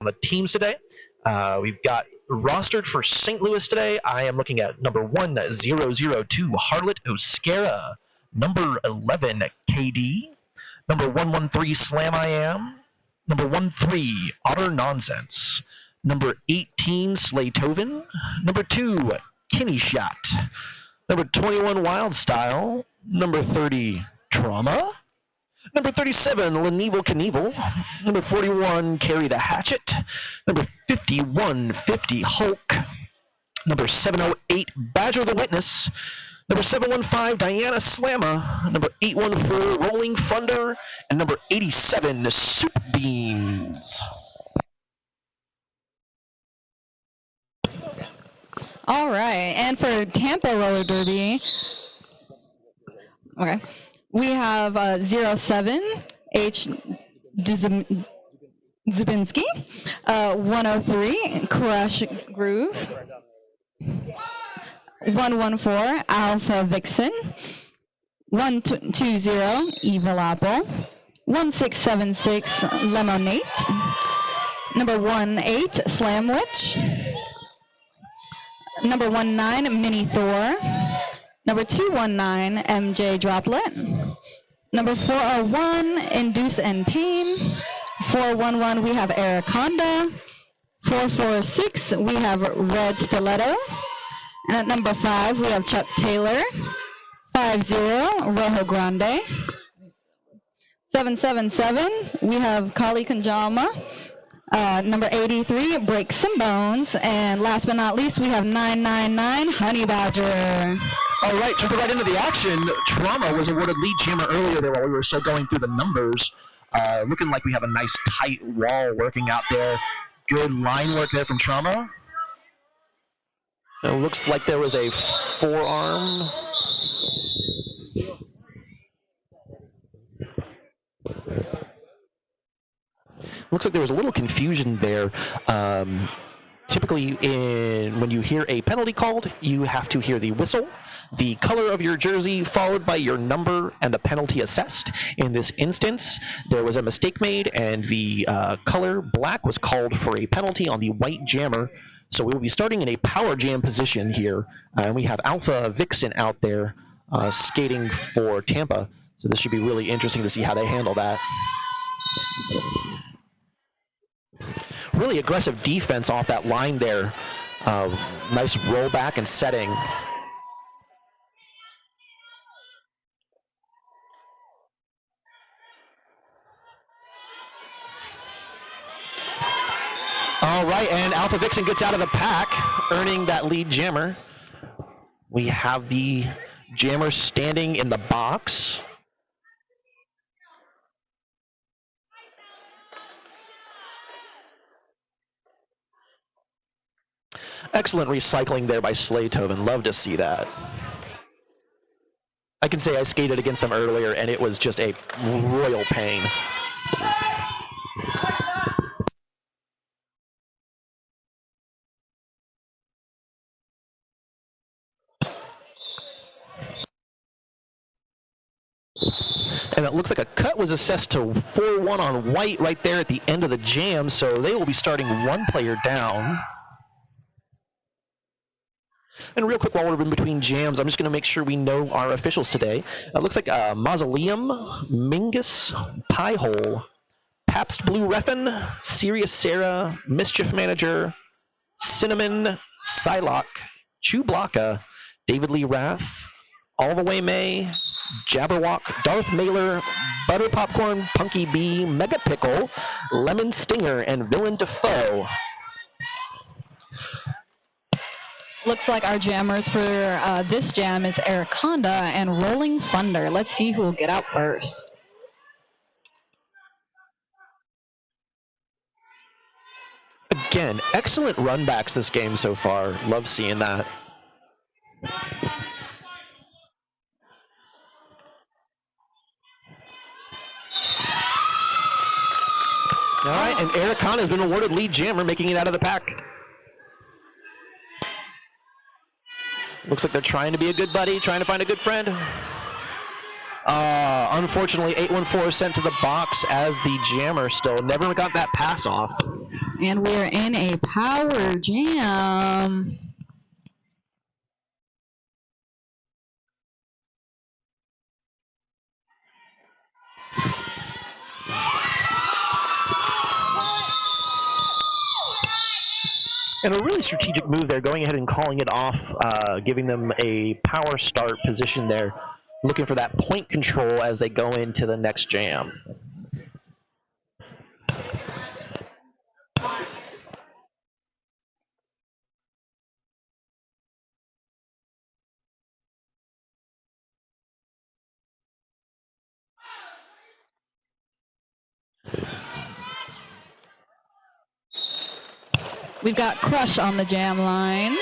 the teams today. We've got rostered for St. Louis today. I am looking at number 1002, Harlot Oscara. Number 11, KD. Number 113, Slam I Am. Number 13, Otter Nonsense. Number 18, Slaytoven. Number 2, Kinney Shot. Number 21, Wild Style. Number 30, Trauma. Number 37, Leneval Knievel. Number 41, Carry the Hatchet. Number 5150, Hulk. Number 708, Badger the Witness. Number 715, Diana Slamma. Number 814, Rolling Thunder. And number 87, Soup Beans. All right, and for Tampa Roller Derby, okay, we have 07, H. Zubinski, 103, Crush Groove, 114, Alpha Vixen, 120, Evil Apple, 1676, Lemonade, number 18, Slamwich, number 19, Mini Thor, number 219, MJ Droplet, number 401, Induce and Pain, 411, we have Araconda, 446, we have Red Stiletto, and at number 5, we have Chuck Taylor, 50, Rojo Grande, 777, we have Kali Kanjama, number 83, Break Some Bones, and last but not least, we have 999, Honey Badger. All right, jumping right into the action. Trauma was awarded lead jammer earlier there while we were still going through the numbers. Looking like we have a nice tight wall working out there. Good line work there from Trauma. It looks like there was a forearm. Looks like there was a little confusion there. Typically, when you hear a penalty called, you have to hear the whistle, the color of your jersey, followed by your number and the penalty assessed. In this instance, there was a mistake made, and the color black was called for a penalty on the white jammer. So we will be starting in a power jam position here, and we have Alpha Vixen out there skating for Tampa. So this should be really interesting to see how they handle that. Really aggressive defense off that line there. Nice rollback and setting. All right, and Alpha Vixen gets out of the pack, earning that lead jammer. We have the jammer standing in the box. Excellent recycling there by Slaytoven. Love to see that. I can say I skated against them earlier, and it was just a royal pain. And it looks like a cut was assessed to 4-1 on white right there at the end of the jam, so they will be starting one player down. And real quick, while we're in between jams, I'm just going to make sure we know our officials today. It looks like Mausoleum, Mingus, Piehole, Pabst Blue Reffin, Sirius Sarah, Mischief Manager, Cinnamon, Psylocke, Chewblocka, David Lee Rath, All the Way May, Jabberwock, Darth Mailer, Butter Popcorn, Punky Bee, Mega Pickle, Lemon Stinger, and Villain Defoe. Looks like our jammers for this jam is Araconda and Rolling Thunder. Let's see who will get out first. Again, excellent runbacks this game so far. Love seeing that. All right, and Araconda has been awarded lead jammer, making it out of the pack. Looks like they're trying to be a good buddy, trying to find a good friend. Unfortunately, 814 sent to the box as the jammer still. Never got that pass off. And we are in a power jam. And a really strategic move there, going ahead and calling it off, giving them a power start position there, looking for that point control as they go into the next jam. We've got Crush on the jam line.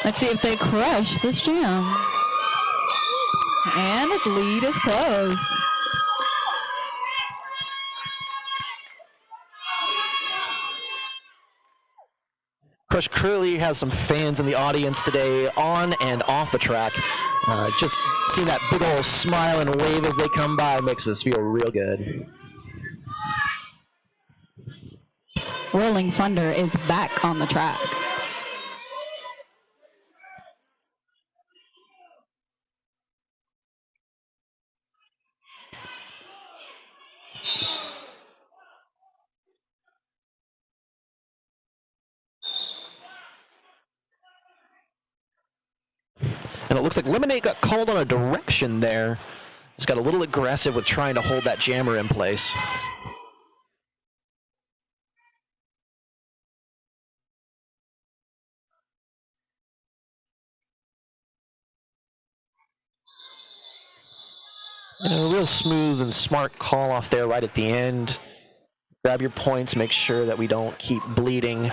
Let's see if they crush this jam. And the lead is closed. Crush clearly has some fans in the audience today, on and off the track. Just seeing that big old smile and wave as they come by makes us feel real good. Rolling Thunder is back on the track. And it looks like Lemonade got called on a direction there. It's got a little aggressive with trying to hold that jammer in place. And a real smooth and smart call off there right at the end. Grab your points, make sure that we don't keep bleeding.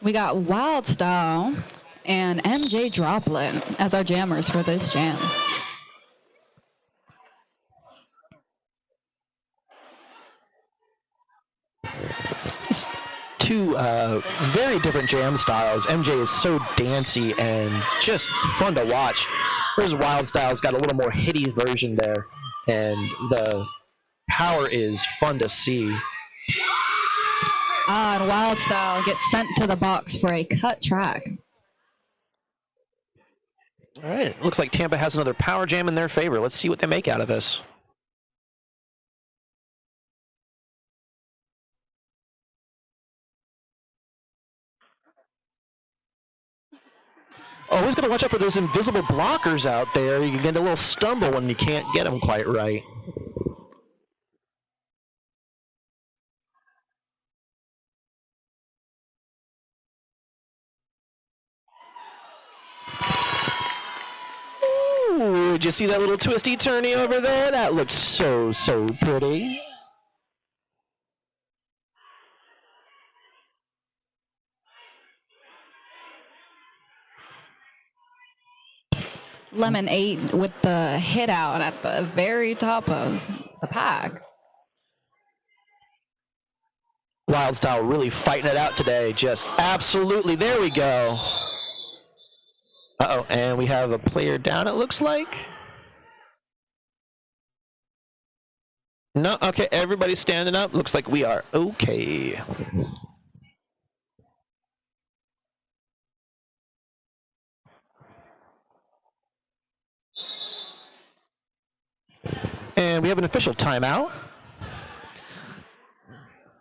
We got Wild Style and MJ Droplet as our jammers for this jam. Two very different jam styles. MJ is so dancey and just fun to watch. Whereas Wild Style's got a little more hitty version there, and the power is fun to see. And Wild Style gets sent to the box for a cut track. All right, looks like Tampa has another power jam in their favor. Let's see what they make out of this. Always got to watch out for those invisible blockers out there. You can get a little stumble when you can't get them quite right. Ooh, did you see that little twisty turny over there? That looked so pretty. Lemon 8 with the hit out at the very top of the pack. Wild Style really fighting it out today. Just absolutely. There we go. Uh-oh, and we have a player down, it looks like. No, okay, everybody's standing up. Looks like we are okay. And we have an official timeout.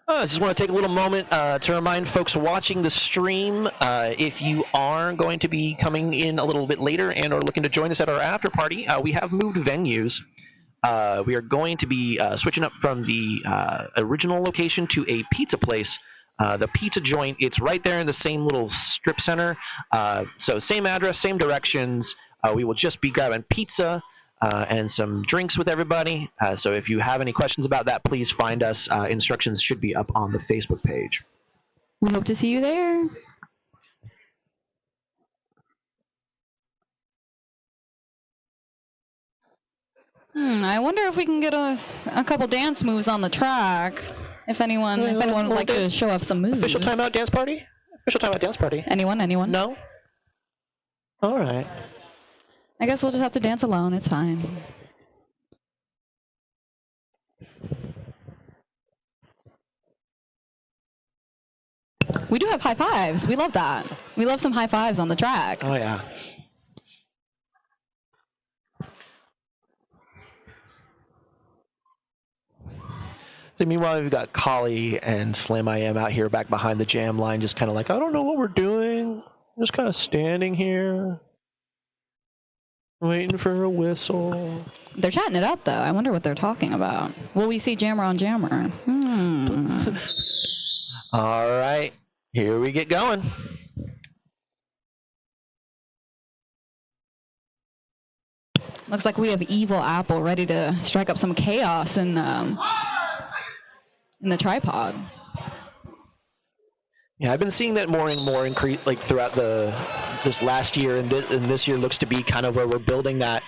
I just want to take a little moment to remind folks watching the stream, if you are going to be coming in a little bit later and are looking to join us at our after party, we have moved venues. We are going to be switching up from the original location to a pizza place. The pizza joint, it's right there in the same little strip center. So same address, same directions. We will just be grabbing pizza and some drinks with everybody. So if you have any questions about that, please find us. Instructions should be up on the Facebook page. We hope to see you there. I wonder if we can get a couple dance moves on the track. If anyone would like to show off some moves. Official timeout dance party? Official timeout dance party. Anyone? No? All right. I guess we'll just have to dance alone. It's fine. We do have high fives. We love that. We love some high fives on the track. Oh, yeah. So meanwhile, we've got Collie and Slam I Am out here back behind the jam line, just kind of like, I don't know what we're doing. Just kind of standing here, waiting for a whistle. They're chatting it up, though. I wonder what they're talking about. Will we see Jammer on Jammer? All right, here we get going. Looks like we have Evil Apple ready to strike up some chaos in the tripod. Yeah, I've been seeing that more and more increase like throughout this last year, and this year looks to be kind of where we're building that.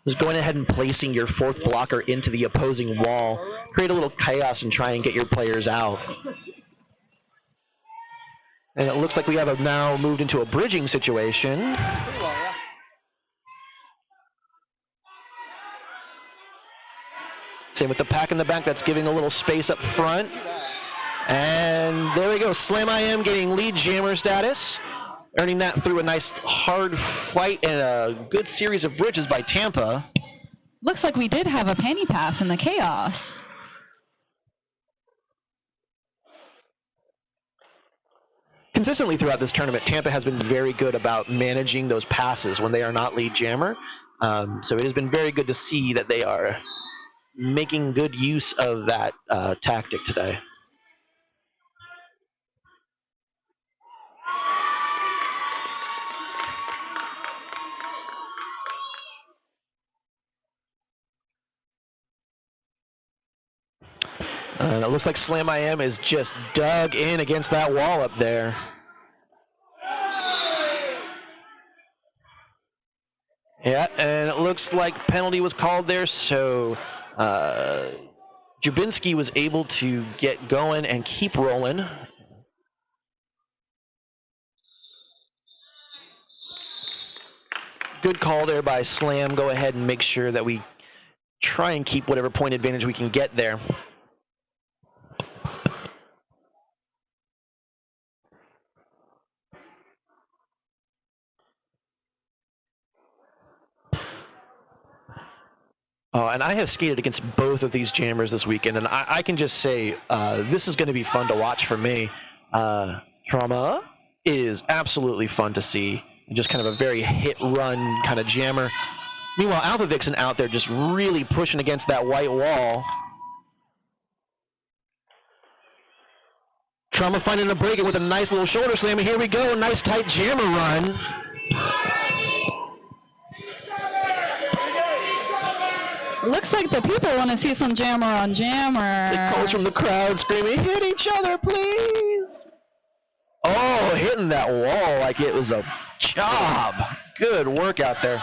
Just going ahead and placing your fourth blocker into the opposing wall, create a little chaos and try and get your players out. And it looks like we have now moved into a bridging situation. Same with the pack in the back, that's giving a little space up front. And there we go, Slam I Am getting lead jammer status, earning that through a nice hard fight and a good series of bridges by Tampa. Looks like we did have a panty pass in the chaos. Consistently throughout this tournament, Tampa has been very good about managing those passes when they are not lead jammer. So it has been very good to see that they are making good use of that tactic today. And it looks like Slam I Am is just dug in against that wall up there. Yeah, and it looks like penalty was called there, so Jabinski was able to get going and keep rolling. Good call there by Slam. Go ahead and make sure that we try and keep whatever point advantage we can get there. And I have skated against both of these jammers this weekend, and I can just say this is going to be fun to watch for me. Trauma is absolutely fun to see. Just kind of a very hit-run kind of jammer. Meanwhile, Alpha Vixen out there just really pushing against that white wall. Trauma finding a break with a nice little shoulder slam, and here we go. Nice tight jammer run. Looks like the people want to see some jammer on jammer. It calls from the crowd screaming, hit each other, please. Oh, hitting that wall like it was a job. Good work out there.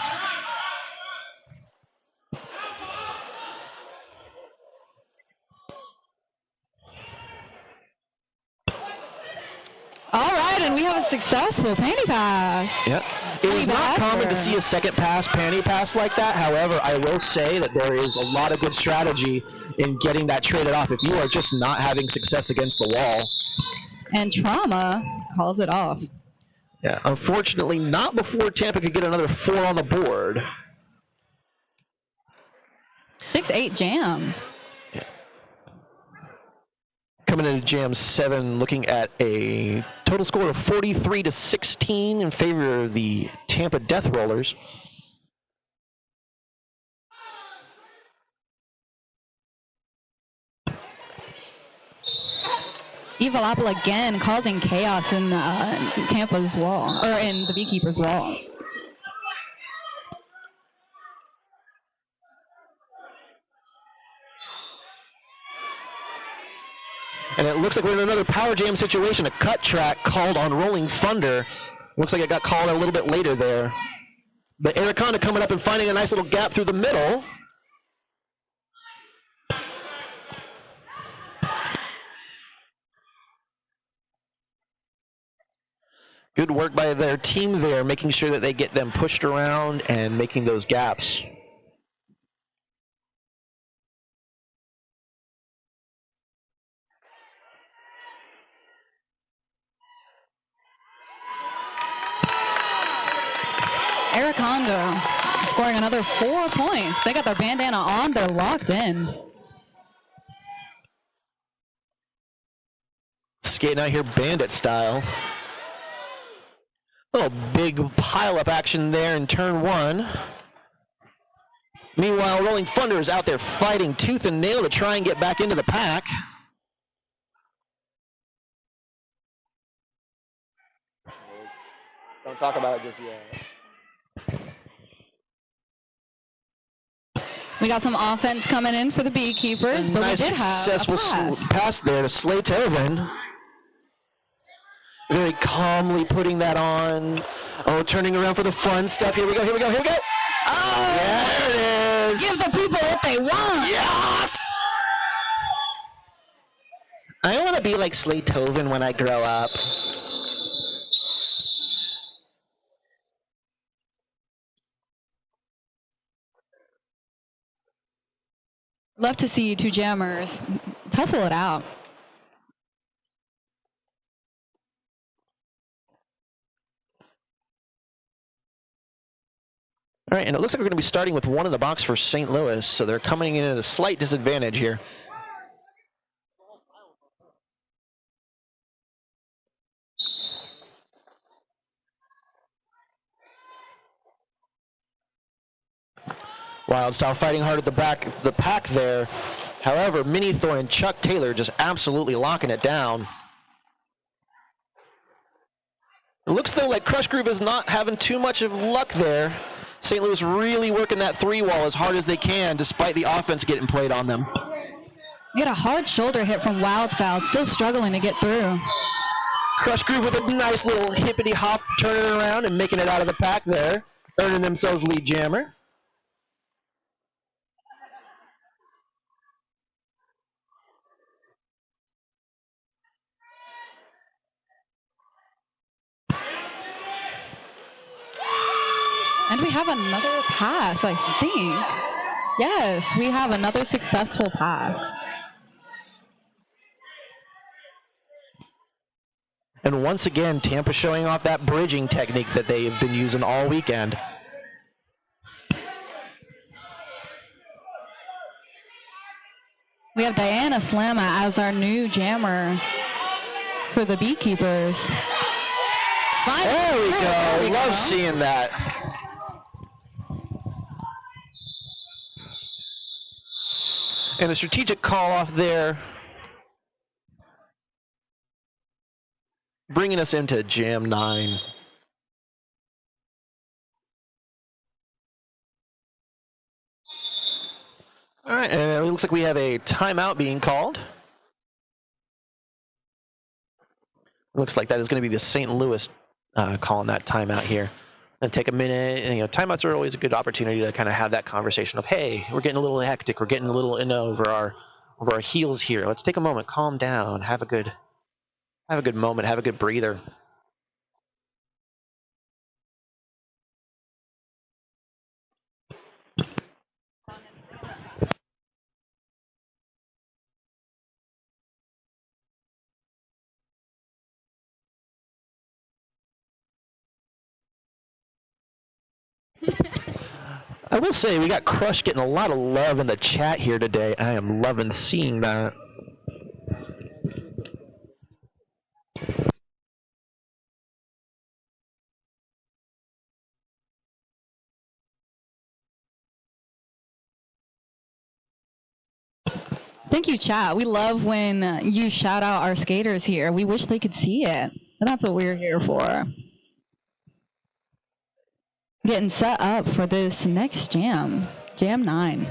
All right, and we have a successful panty pass. Yeah. It is not common to see a second pass, panty pass like that. However, I will say that there is a lot of good strategy in getting that traded off if you are just not having success against the wall. And Trauma calls it off. Yeah, unfortunately, not before Tampa could get another 4 on the board. 6-8 jam. Yeah. Coming into Jam 7, looking at a total score of 43-16 in favor of the Tampa Death Rollers. Evil Apple again causing chaos in Tampa's wall, or in the Beekeeper's wall. And it looks like we're in another power jam situation. A cut track called on Rolling Thunder. Looks like it got called a little bit later there. But Anaconda coming up and finding a nice little gap through the middle. Good work by their team there, making sure that they get them pushed around and making those gaps. Eric Hondo scoring another 4 points. They got their bandana on. They're locked in. Skating out here bandit style. Little big pile-up action there in turn 1. Meanwhile, Rolling Thunder is out there fighting tooth and nail to try and get back into the pack. Don't talk about it just yet. We got some offense coming in for the Beekeepers, but nice we did have a successful pass there to Slaytoven. Very calmly putting that on. Oh, turning around for the fun stuff. Here we go, here we go, here we go. Oh! There it is. Give the people what they want. Yes! I want to be like Slaytoven when I grow up. Love to see you two jammers tussle it out. All right, and it looks like we're going to be starting with one in the box for St. Louis, so they're coming in at a slight disadvantage here. Wildstyle fighting hard at the back of the pack there. However, Minithorn and Chuck Taylor just absolutely locking it down. It looks though like Crush Groove is not having too much of luck there. St. Louis really working that 3-wall as hard as they can despite the offense getting played on them. We got a hard shoulder hit from Wildstyle. It's still struggling to get through. Crush Groove with a nice little hippity hop, turning around and making it out of the pack there, earning themselves lead jammer. And we have another pass, I think. Yes, we have another successful pass. And once again, Tampa showing off that bridging technique that they've been using all weekend. We have Diana Slama as our new jammer for the Beekeepers. There we go. Love seeing that. And a strategic call off there, bringing us into Jam 9. All right, and it looks like we have a timeout being called. Looks like that is going to be the St. Louis calling that timeout here. And take a minute. And, timeouts are always a good opportunity to kind of have that conversation of, hey, we're getting a little hectic, we're getting a little in over our heels here. Let's take a moment, calm down, have a good moment, have a good breather. I will say we got Crush getting a lot of love in the chat here today. I am loving seeing that. Thank you, chat. We love when you shout out our skaters here. We wish they could see it. And that's what we're here for. Getting set up for this next jam, Jam 9.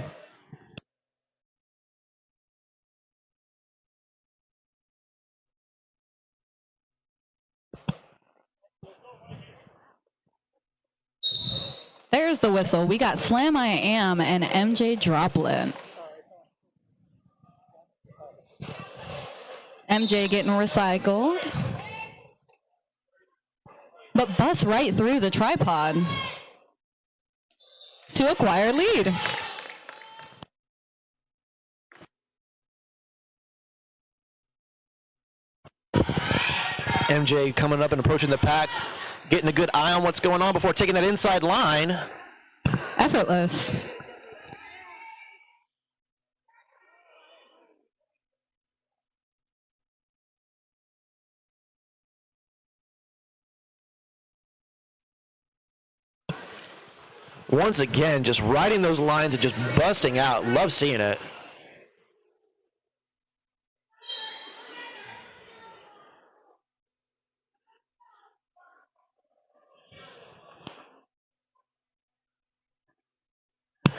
There's the whistle. We got Slam I Am and MJ Droplet. MJ getting recycled. but busts right through the tripod to acquire lead. MJ coming up and approaching the pack, getting a good eye on what's going on before taking that inside line. Effortless. Once again, just riding those lines and just busting out. Love seeing it.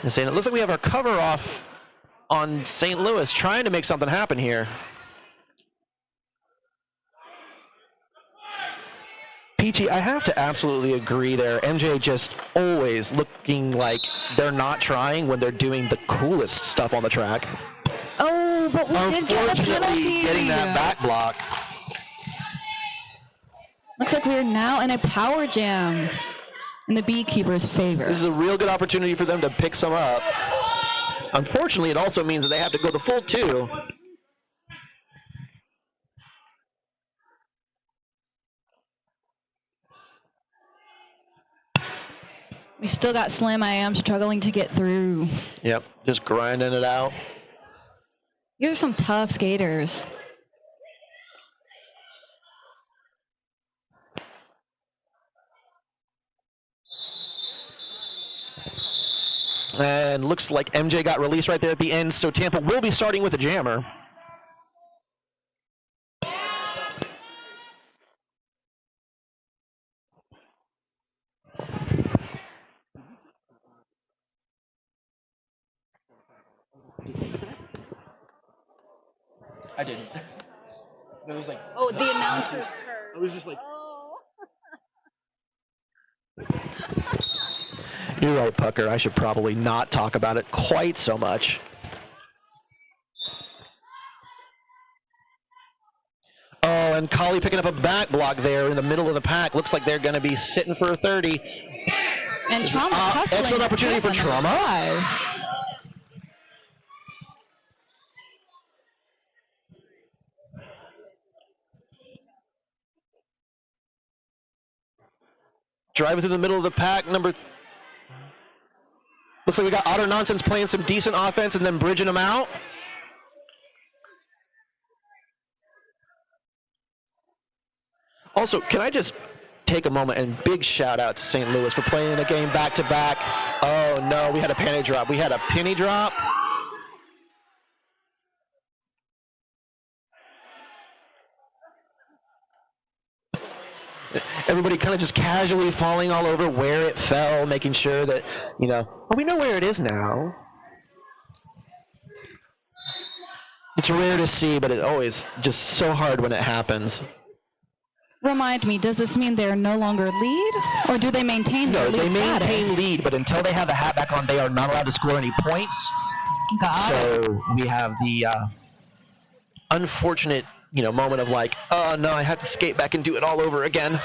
And saying it looks like we have our cover off on St. Louis, trying to make something happen here. Peachy, I have to absolutely agree there. MJ just always looking like they're not trying when they're doing the coolest stuff on the track. Oh, but we did get a penalty. Getting that back block. Looks like we're now in a power jam in the Beekeeper's favor. This is a real good opportunity for them to pick some up. Unfortunately, it also means that they have to go the full 2. We still got Slim. I am struggling to get through. Yep, just grinding it out. These are some tough skaters. And looks like MJ got released right there at the end, so Tampa will be starting with a jammer. I didn't. It was like. Oh, the announcer's curse. I was just like. Oh. You're right, Pucker. I should probably not talk about it quite so much. Oh, and Collie picking up a back block there in the middle of the pack. Looks like they're going to be sitting for a 30. And Trauma hustling. Excellent opportunity for Trauma. 5. Driving through the middle of the pack, looks like we got Otter Nonsense playing some decent offense and then bridging them out. Also, can I just take a moment and big shout out to St. Louis for playing a game back to back. Oh no, we had a penny drop. We had a penny drop. Everybody kind of just casually falling all over where it fell, making sure that, well, we know where it is now. It's rare to see, but it's always just so hard when it happens. Remind me, does this mean they're no longer lead, or do they maintain their lead No, they status? maintain lead, but until they have the hat back on, they are not allowed to score any points. So we have the unfortunate, moment of like, oh no, I have to skate back and do it all over again.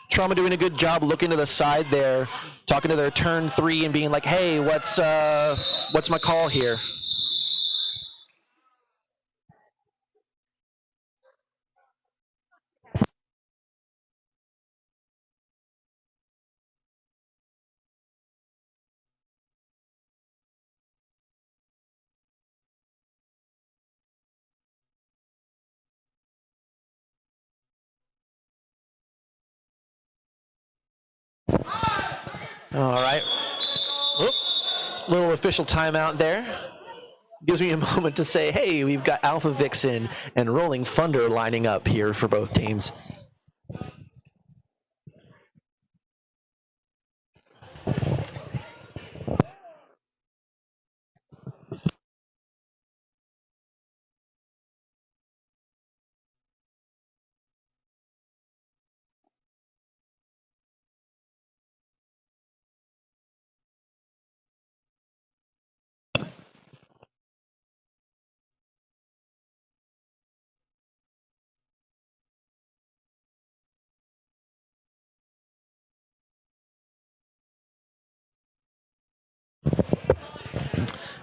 Trauma doing a good job looking to the side there, talking to their turn 3 and being like, hey, what's my call here? All right. Whoop. Little official timeout there. Gives me a moment to say, hey, we've got Alpha Vixen and Rolling Thunder lining up here for both teams.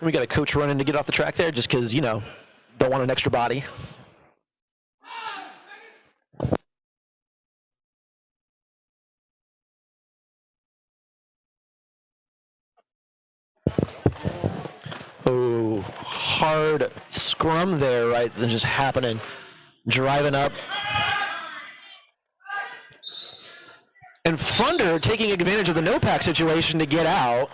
We got a coach running to get off the track there just because, you know, don't want an extra body. Oh, hard scrum there, right? That's just happening. Driving up. And Funder taking advantage of the no-pack situation to get out.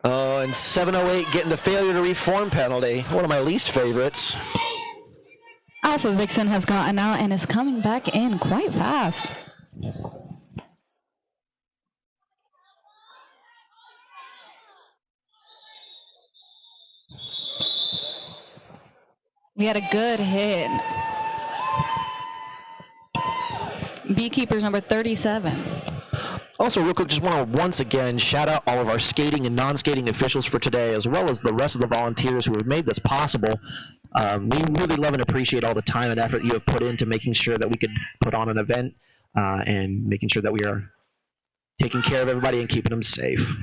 Oh, and 708 getting the failure to reform penalty. One of my least favorites. Alpha Vixen has gotten out and is coming back in quite fast. We had a good hit. Beekeepers number 37. Also, real quick, just want to once again shout out all of our skating and non-skating officials for today, as well as the rest of the volunteers who have made this possible. We really love and appreciate all the time and effort you have put into making sure that we could put on an event and making sure that we are taking care of everybody and keeping them safe.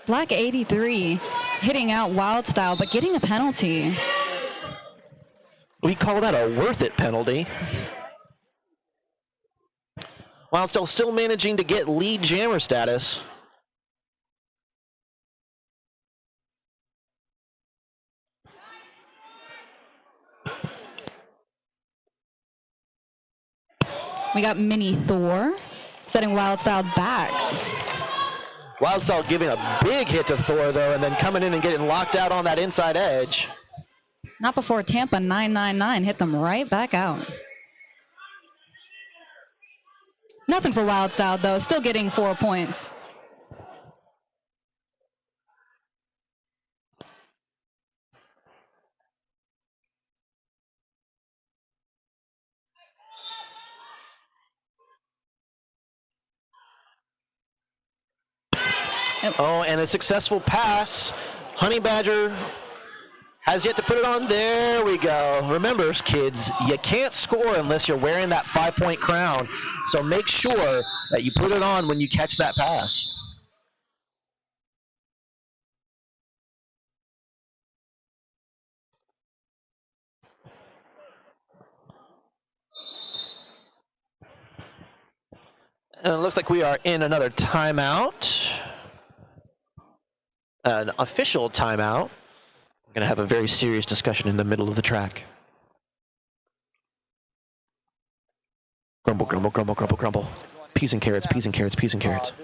Black 83 hitting out wild style, but getting a penalty. We call that a worth it penalty. While still managing to get lead jammer status. We got Mini Thor setting wild style back. Wildstyle giving a big hit to Thor, though, and then coming in and getting locked out on that inside edge. Not before Tampa 999 hit them right back out. Nothing for Wildstyle, though. Still getting 4 points. Oh, and a successful pass. Honey Badger has yet to put it on. There we go. Remember, kids, you can't score unless you're wearing that 5-point crown. So make sure that you put it on when you catch that pass. And it looks like we are in another timeout. An official timeout. We're going to have a very serious discussion in the middle of the track. Grumble, grumble, grumble, grumble, grumble. Peas and carrots, peas and carrots, peas and carrots.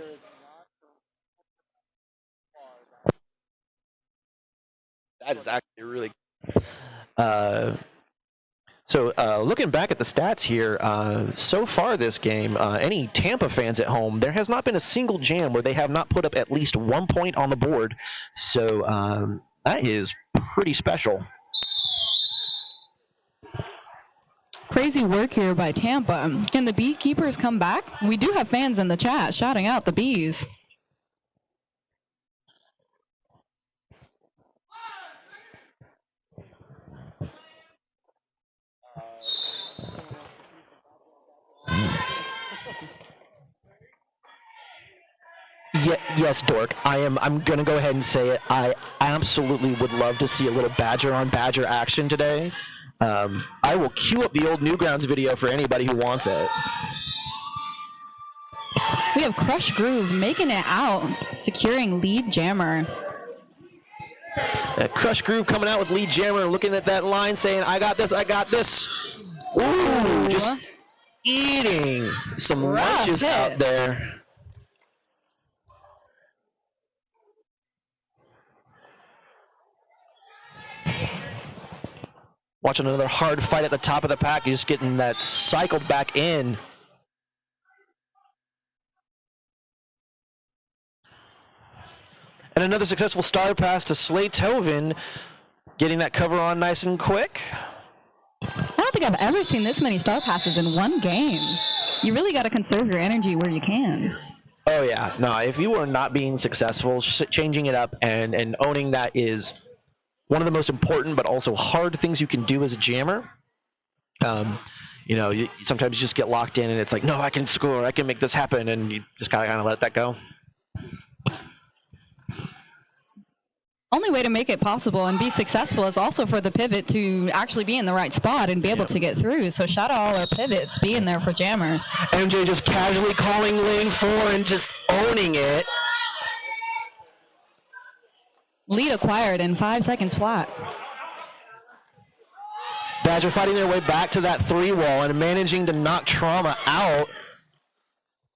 That is actually really good. So looking back at the stats here, so far this game, any Tampa fans at home, there has not been a single jam where they have not put up at least 1 point on the board. So that is pretty special. Crazy work here by Tampa. Can the Beekeepers come back? We do have fans in the chat shouting out the Bees. Yes, Dork. I'm gonna go ahead and say it. I absolutely would love to see a little Badger on Badger action today. I will queue up the old Newgrounds video for anybody who wants it. We have Crush Groove making it out, securing lead jammer. Crush Groove coming out with lead jammer, looking at that line, saying, "I got this, I got this." Ooh, just eating some lunches out there. Watching another hard fight at the top of the pack, just getting that cycled back in. And another successful star pass to Slaytoven, getting that cover on nice and quick. I don't think I've ever seen this many star passes in one game. You really got to conserve your energy where you can. Oh yeah, no. If you are not being successful, changing it up and owning that is one of the most important, but also hard things you can do as a jammer. Sometimes you just get locked in, and it's like, no, I can score, I can make this happen, and you just gotta kind of let that go. Only way to make it possible and be successful is also for the pivot to actually be in the right spot and be able to get through. So shout out all our pivots being there for jammers. MJ just casually calling lane 4 and just owning it. Lead acquired in 5 seconds flat. Badger fighting their way back to that 3 wall and managing to knock Trauma out,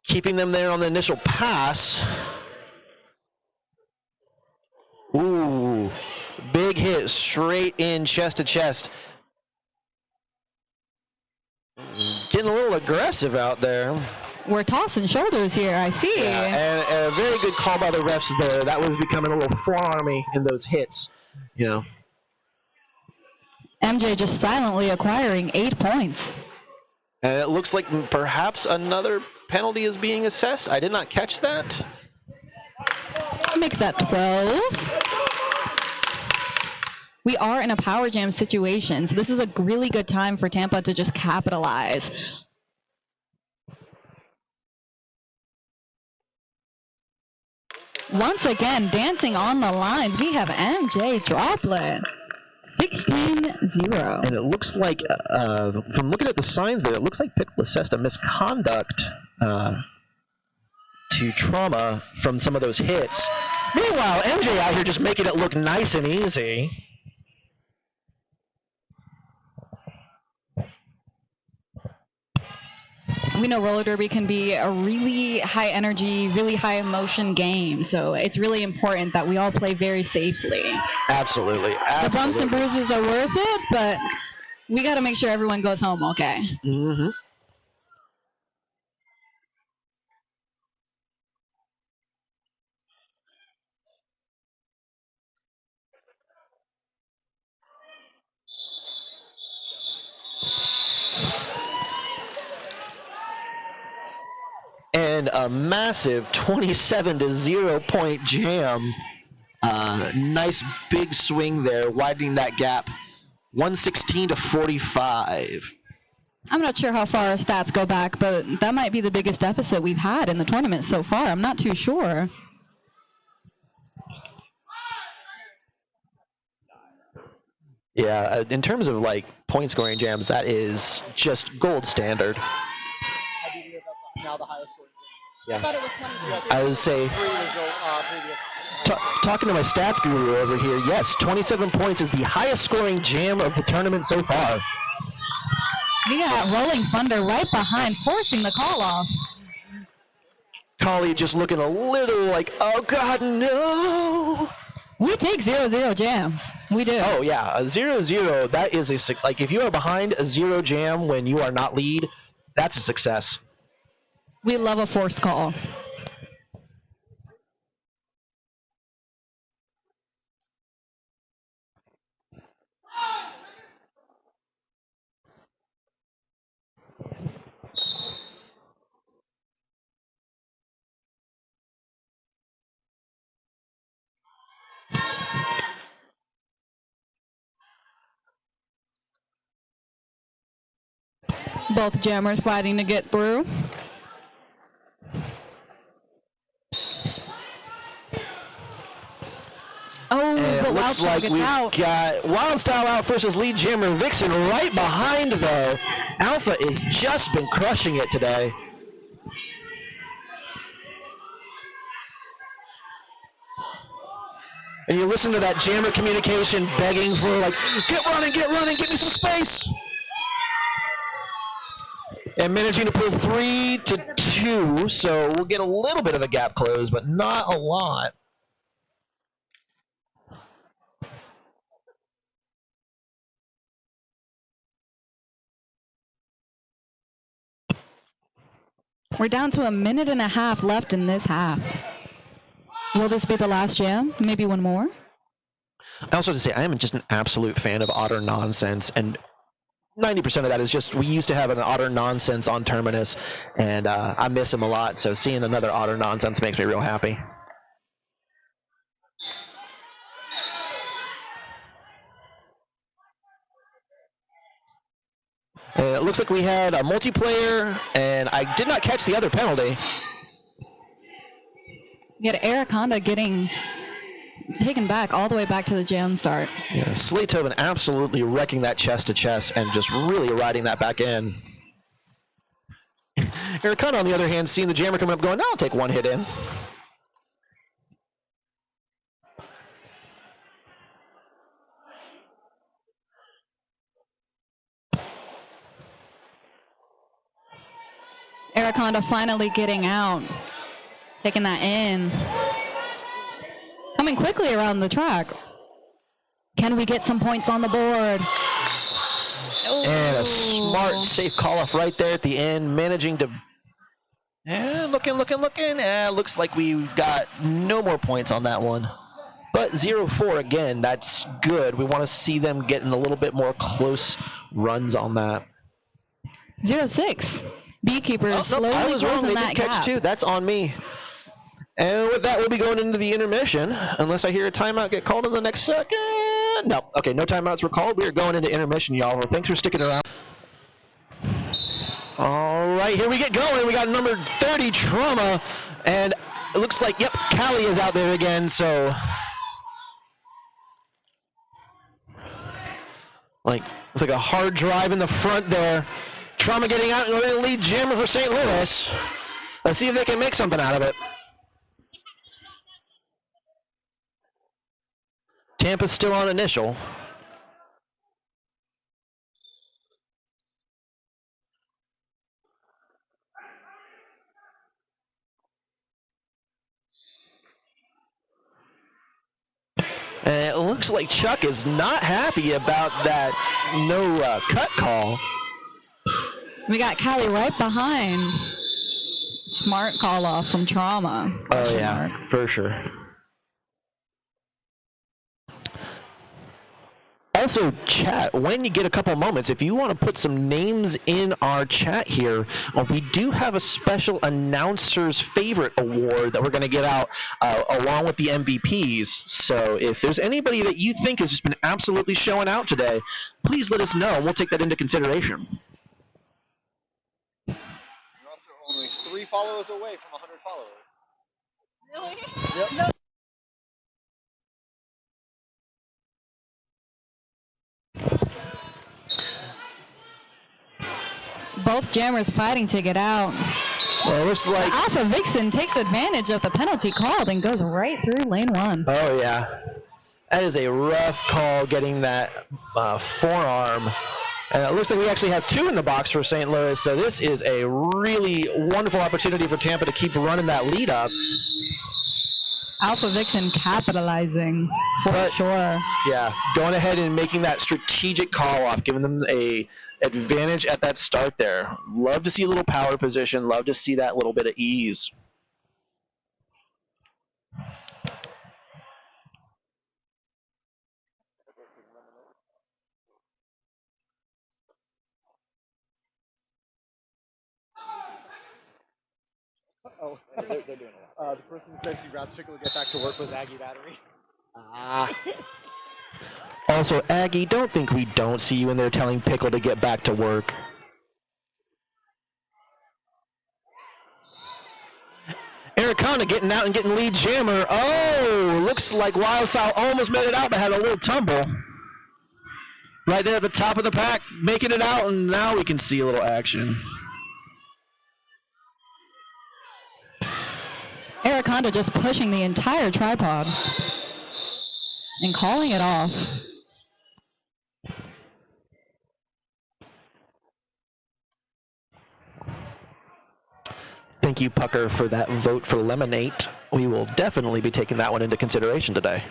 keeping them there on the initial pass. Ooh, big hit straight in chest to chest. Getting a little aggressive out there. We're tossing shoulders here, I see. Yeah, and a very good call by the refs there. That was becoming a little forearmy in those hits, MJ just silently acquiring 8 points. And it looks like perhaps another penalty is being assessed. I did not catch that. Make that 12. We are in a power jam situation, so this is a really good time for Tampa to just capitalize. Once again, dancing on the lines, we have MJ Droplet. 16-0. And it looks like, from looking at the signs there, it looks like Pickle assessed a misconduct to Trauma from some of those hits. Meanwhile, MJ out here just making it look nice and easy. We know roller derby can be a really high energy, really high emotion game, so it's really important that we all play very safely. Absolutely. The bumps and bruises are worth it, but we got to make sure everyone goes home okay. Mm-hmm. And a massive 27-0 point jam. Nice big swing there, widening that gap. 116-45. I'm not sure how far our stats go back, but that might be the biggest deficit we've had in the tournament so far. I'm not too sure. Yeah, in terms of point scoring jams, that is just gold standard. Now the highest score. Yeah. I thought it was 20. I would say, talking to my stats guru over here, yes, 27 points is the highest scoring jam of the tournament so far. We got Rolling Thunder right behind, forcing the call off. Collie just looking a little like, oh God, no. We take 0-0 jams. We do. Oh yeah, a 0-0, that is if you are behind a 0 jam when you are not lead, that's a success. We love a forced call. Both jammers fighting to get through. Oh, And it looks like we've got Wild Style out versus lead jammer Vixen right behind, though. Alpha has just been crushing it today. And you listen to that jammer communication begging for, get running, get me some space. And managing to pull 3-2, so we'll get a little bit of a gap close, but not a lot. We're down to a minute and a half left in this half. Will this be the last jam? Maybe one more? I also have to say, I am just an absolute fan of utter nonsense, and 90% of that is just we used to have an otter nonsense on Terminus, and I miss him a lot. So seeing another otter nonsense makes me real happy. And it looks like we had a multiplayer, and I did not catch the other penalty. You had Eric Honda getting taken back all the way back to the jam start. Yeah, Slaytoven absolutely wrecking that chest to chest and just really riding that back in. Eric Honda, on the other hand, seeing the jammer coming up, going, I'll take one hit in. Eric Honda finally getting out, taking that in. Coming quickly around the track. Can we get some points on the board? And a smart, safe call-off right there at the end, managing to... And looking. Looks like we got no more points on that one. But 0-4 again, that's good. We want to see them getting a little bit more close runs on that. 0-6. Beekeepers slowly I was wrong. closing They that did catch gap. two. That's on me. And with that, we'll be going into the intermission, unless I hear a timeout get called in the next second. No. Okay, no timeouts were called. We are going into intermission, y'all. Well, thanks for sticking around. All right, here we get going. We got number 30, Trauma. And it looks like, yep, Callie is out there again, so... It's like a hard drive in the front there. Trauma getting out and going to lead jammer for St. Louis. Let's see if they can make something out of it. Tampa's still on initial. And it looks like Chuck is not happy about that no cut call. We got Callie right behind. Smart call off from Trauma. Oh, yeah, for sure. Also, chat, when you get a couple moments, if you want to put some names in our chat here, we do have a special Announcer's Favorite Award that we're going to get out along with the MVPs. So if there's anybody that you think has just been absolutely showing out today, please let us know, and we'll take that into consideration. You're also only 3 followers away from 100 followers. Really? Yep. No. Both jammers fighting to get out. Well, it looks like... Alpha Vixen takes advantage of the penalty called and goes right through lane 1. Oh, yeah. That is a rough call getting that forearm. And it looks like we actually have 2 in the box for St. Louis, so this is a really wonderful opportunity for Tampa to keep running that lead up. Alpha Vixen capitalizing for sure. Yeah, going ahead and making that strategic call off, giving them a advantage at that start there. Love to see a little power position. Love to see that little bit of ease. Oh, they're doing a lot. The person who said congrats, Pickle, get back to work was Aggie Battery. Also, Aggie, don't think we don't see you in there telling Pickle to get back to work. Eric Honda getting out and getting lead jammer. Oh, looks like Wildstyle almost made it out, but had a little tumble. Right there at the top of the pack, making it out, and now we can see a little action. Eric Honda just pushing the entire tripod and calling it off. Thank you, Pucker, for that vote for Lemonade. We will definitely be taking that one into consideration today.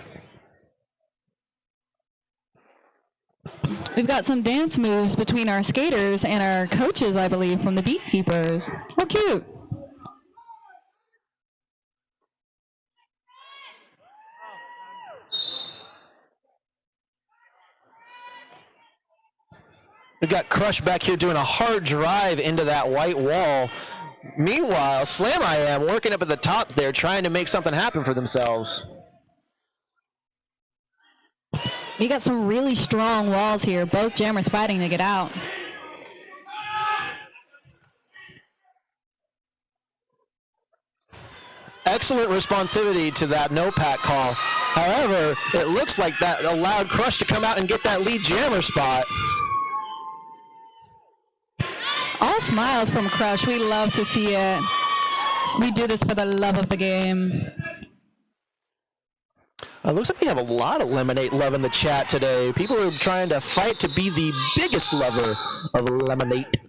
We've got some dance moves between our skaters and our coaches, I believe, from the Beekeepers. How cute. We've got Crush back here doing a hard drive into that white wall. Meanwhile, Slam I Am working up at the top there, trying to make something happen for themselves. We got some really strong walls here. Both jammers fighting to get out. Excellent responsivity to that no-pack call. However, it looks like that allowed Crush to come out and get that lead jammer spot. All smiles from Crush. We love to see it. We do this for the love of the game. It looks like we have a lot of Lemonade love in the chat today. People are trying to fight to be the biggest lover of Lemonade.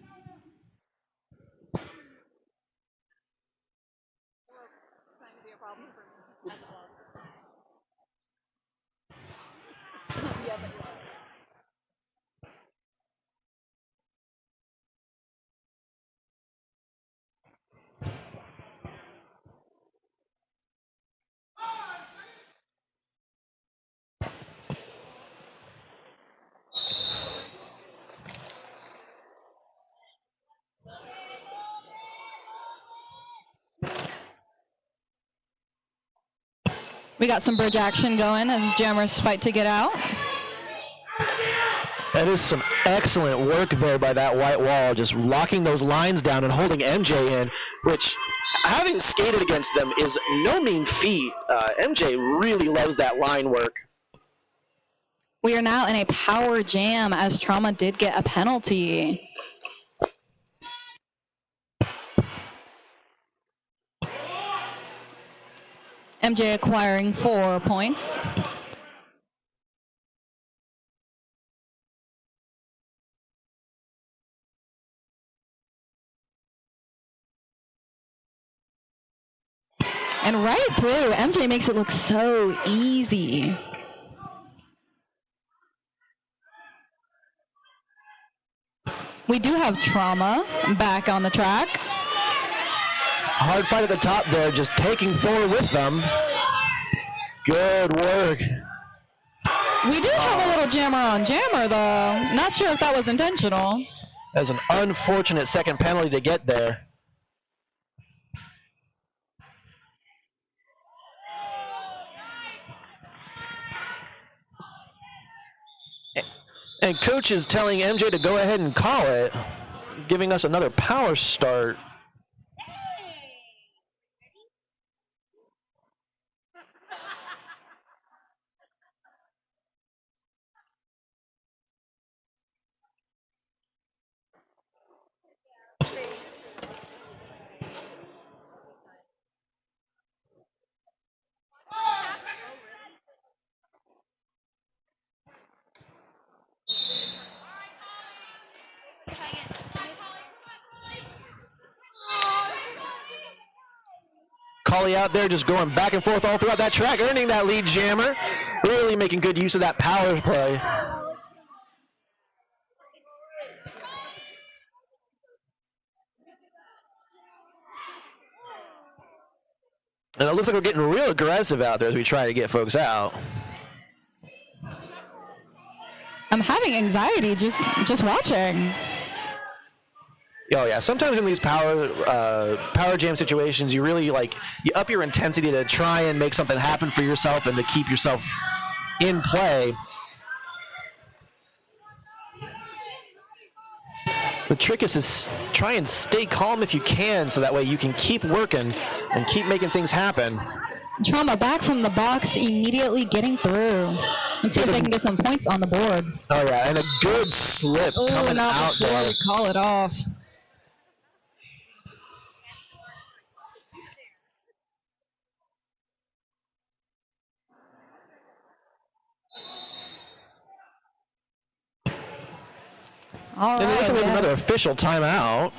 We got some bridge action going as jammers fight to get out. That is some excellent work there by that white wall, just locking those lines down and holding MJ in, which, having skated against them, is no mean feat. MJ really loves that line work. We are now in a power jam as Trauma did get a penalty. MJ acquiring 4 points. And right through, MJ makes it look so easy. We do have Trauma back on the track. Hard fight at the top there, just taking Thor with them. Good work. We do have a little jammer on jammer, though. Not sure if that was intentional. That's an unfortunate second penalty to get there. And coach is telling MJ to go ahead and call it, giving us another power start. Collie out there just going back and forth all throughout that track, earning that lead jammer. Really making good use of that power play. And it looks like we're getting real aggressive out there as we try to get folks out. I'm having anxiety just watching. Oh yeah, sometimes in these power jam situations, you really you up your intensity to try and make something happen for yourself and to keep yourself in play. The trick is to try and stay calm if you can, so that way you can keep working and keep making things happen. Trauma back from the box, immediately getting through. Let's see if they can get some points on the board. Oh yeah, and a good slip coming out there. We call it off. All And right. this is another official timeout.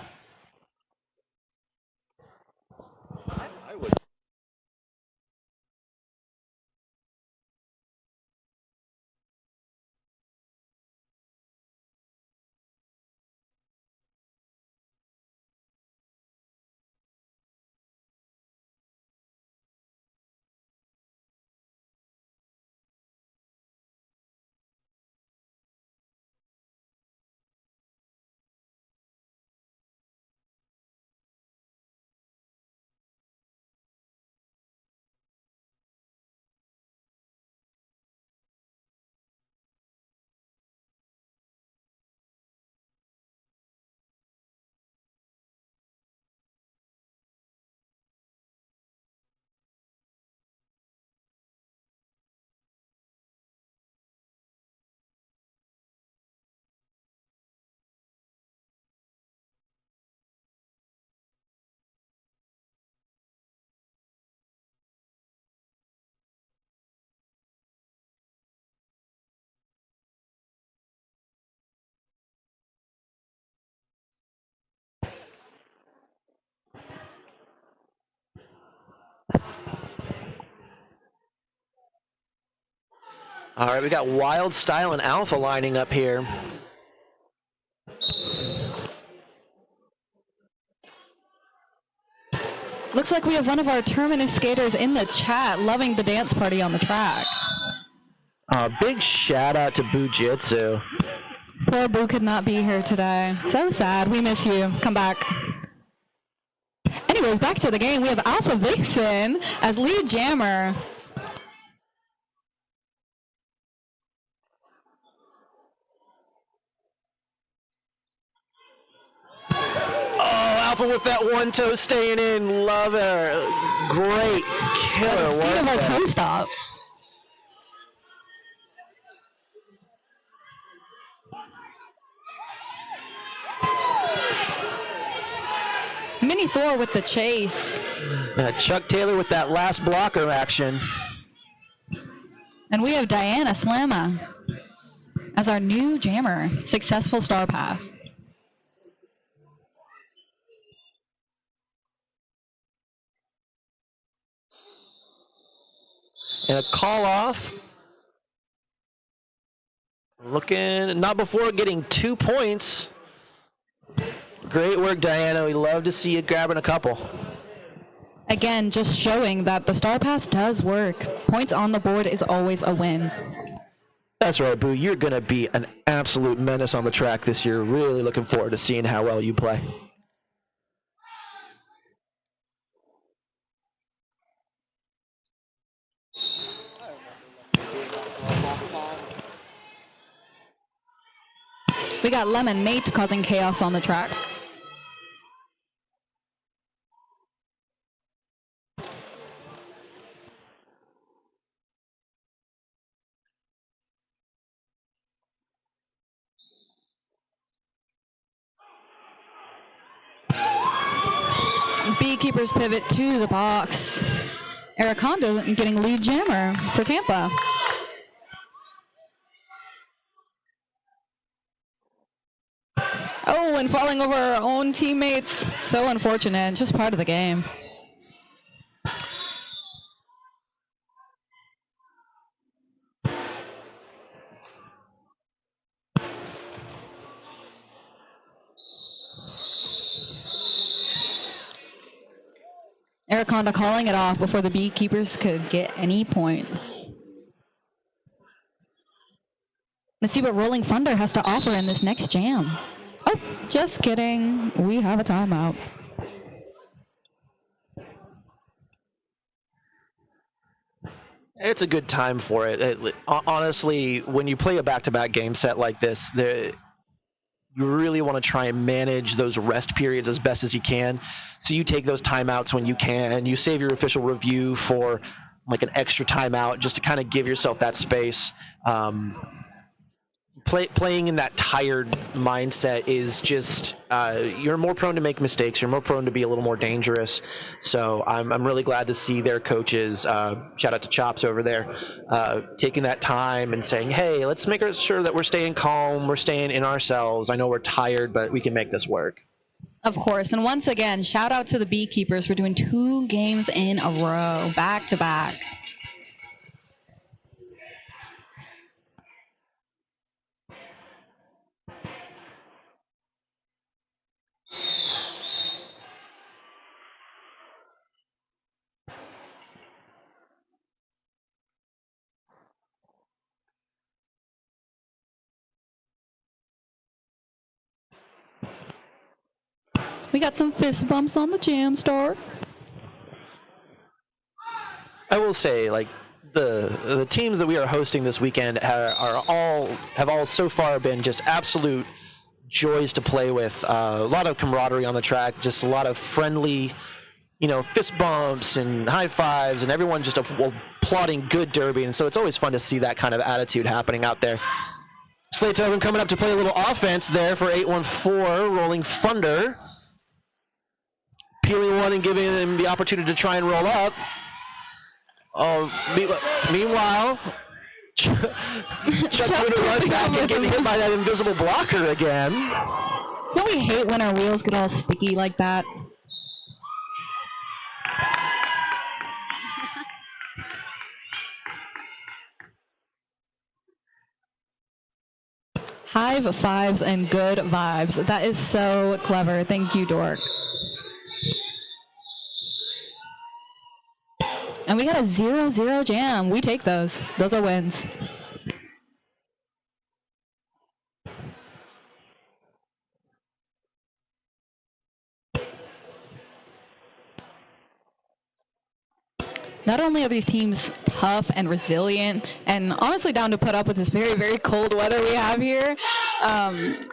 All right, we got Wild Style and Alpha lining up here. Looks like we have one of our Terminus skaters in the chat loving the dance party on the track. Big shout out to Bujitsu. Poor Boo could not be here today. So sad. We miss you. Come back. Anyways, back to the game. We have Alpha Vixen as lead jammer. Oh, Alpha with that one toe staying in. Love her. Great killer work. Feet of our toe stops. Mini Thor with the chase. Chuck Taylor with that last blocker action. And we have Diana Slamma as our new jammer. Successful star pass. And a call off. Looking, not before getting 2 points. Great work, Diana. We love to see you grabbing a couple. Again, just showing that the star pass does work. Points on the board is always a win. That's right, Boo. You're going to be an absolute menace on the track this year. Really looking forward to seeing how well you play. We got Lemon Nate causing chaos on the track. Beekeepers pivot to the box. Araconda getting lead jammer for Tampa. Oh, and falling over our own teammates. So unfortunate. Just part of the game. Araconda calling it off before the Beekeepers could get any points. Let's see what Rolling Thunder has to offer in this next jam. Oh, just kidding. We have a timeout. It's a good time for it. Honestly, when you play a back-to-back game set like this, you really want to try and manage those rest periods as best as you can. So you take those timeouts when you can. You save your official review for like an extra timeout just to kind of give yourself that space. Playing in that tired mindset is just you're more prone to make mistakes. You're more prone to be a little more dangerous. So I'm really glad to see their coaches, shout out to Chops over there, taking that time and saying, hey, let's make sure that we're staying calm, we're staying in ourselves. I know we're tired, but we can make this work. Of course. And once again, shout out to the Beekeepers for doing 2 games in a row, back to back. We got some fist bumps on the jam start. I will say, like, the teams that we are hosting this weekend have all so far been just absolute joys to play with. A lot of camaraderie on the track, just a lot of friendly, fist bumps and high fives, and everyone just applauding good derby. And so it's always fun to see that kind of attitude happening out there. Slate Tobin coming up to play a little offense there for 814, Rolling Thunder. Peeling one and giving him the opportunity to try and roll up. Meanwhile, Chuck going to run back and get hit by that invisible blocker again. Don't we hate when our wheels get all sticky like that? Hive fives and good vibes. That is so clever. Thank you, Dork. And we got a 0-0 jam. We take those. Those are wins. Not only are these teams tough and resilient and honestly down to put up with this very, very cold weather we have here,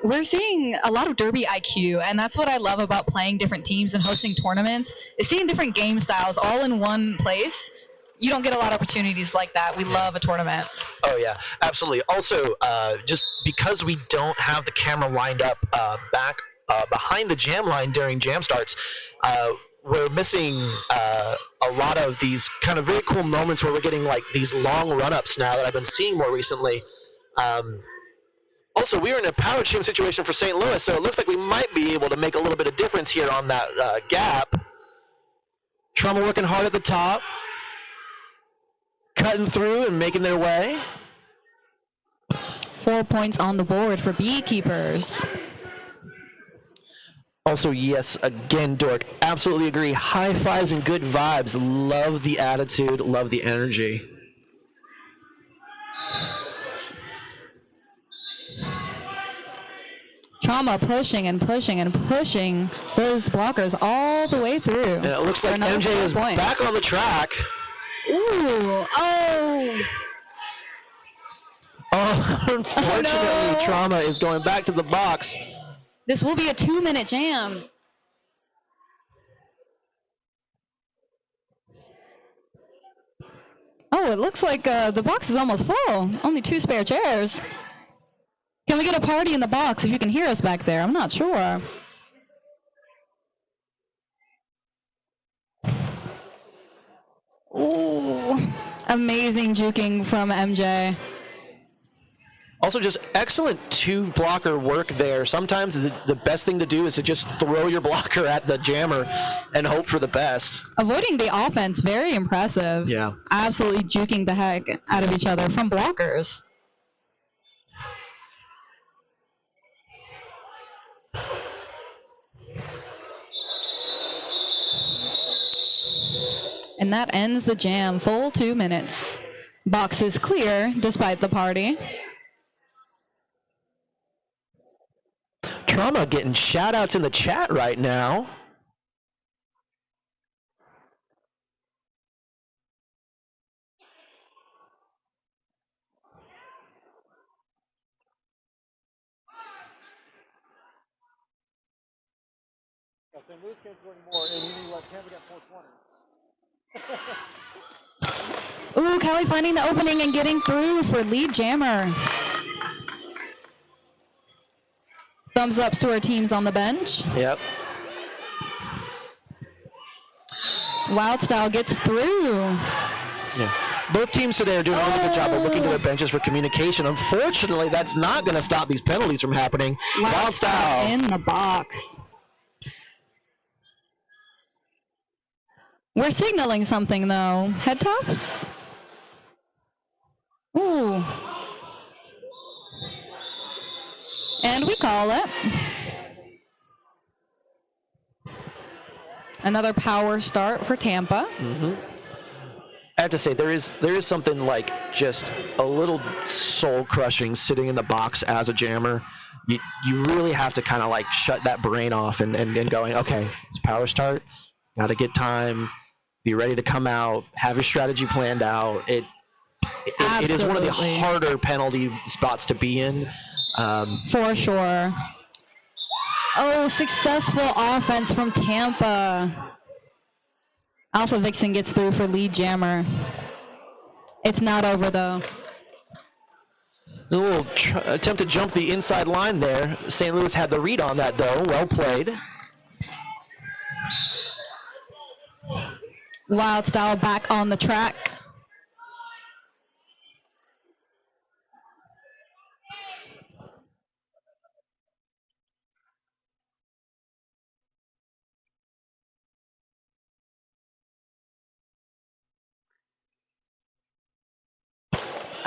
we're seeing a lot of derby IQ, and that's what I love about playing different teams and hosting tournaments, is seeing different game styles all in one place. You don't get a lot of opportunities like that. We love a tournament. Oh, yeah, absolutely. Also, just because we don't have the camera lined up back behind the jam line during jam starts, we're missing a lot of these kind of very cool moments where we're getting like these long run-ups now that I've been seeing more recently. Also, we are in a power chain situation for St. Louis, so it looks like we might be able to make a little bit of difference here on that gap. Trauma working hard at the top, cutting through and making their way. 4 points on the board for Beekeepers. Also, yes, again, Dork, absolutely agree. High fives and good vibes. Love the attitude, love the energy. Trauma pushing and pushing and pushing those blockers all the way through. And it looks like MJ is back on the track. Ooh, oh. Oh, unfortunately, Oh, no. Trauma is going back to the box. This will be a 2-minute jam. Oh, it looks like the box is almost full. Only 2 spare chairs. Can we get a party in the box if you can hear us back there? I'm not sure. Ooh, amazing juking from MJ. Also, just excellent two-blocker work there. Sometimes the best thing to do is to just throw your blocker at the jammer and hope for the best. Avoiding the offense, very impressive. Yeah. Absolutely juking the heck out of each other from blockers. And that ends the jam. Full 2 minutes. Box is clear despite the party. Trauma getting shout-outs in the chat right now. St. Louis can't score anymore, and you need to let Tampa get 420. Ooh, Kelly finding the opening and getting through for lead jammer. Thumbs ups to our teams on the bench. Yep. Wildstyle gets through. Yeah. Both teams today are doing a really good job of looking to their benches for communication. Unfortunately, that's not going to stop these penalties from happening. Wildstyle in the box. We're signaling something, though. Head tops? Ooh. And we call it. Another power start for Tampa. Mm-hmm. I have to say, there is something like just a little soul-crushing sitting in the box as a jammer. You really have to kind of like shut that brain off and going, okay, it's power start, got to get time, be ready to come out, have your strategy planned out. It is one of the harder penalty spots to be in. For sure. Oh, successful offense from Tampa. Alpha Vixen gets through for lead jammer. It's not over, though. A little attempt to jump the inside line there. St. Louis had the read on that, though. Well played. Wildstyle back on the track.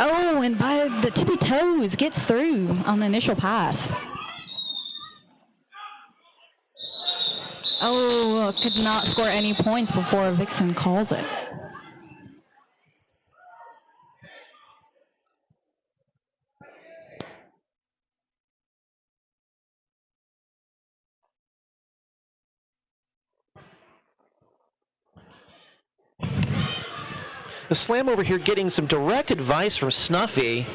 Oh, and by the tippy toes, gets through on the initial pass. Oh, could not score any points before Vixen calls it. The Slam over here getting some direct advice from Snuffy.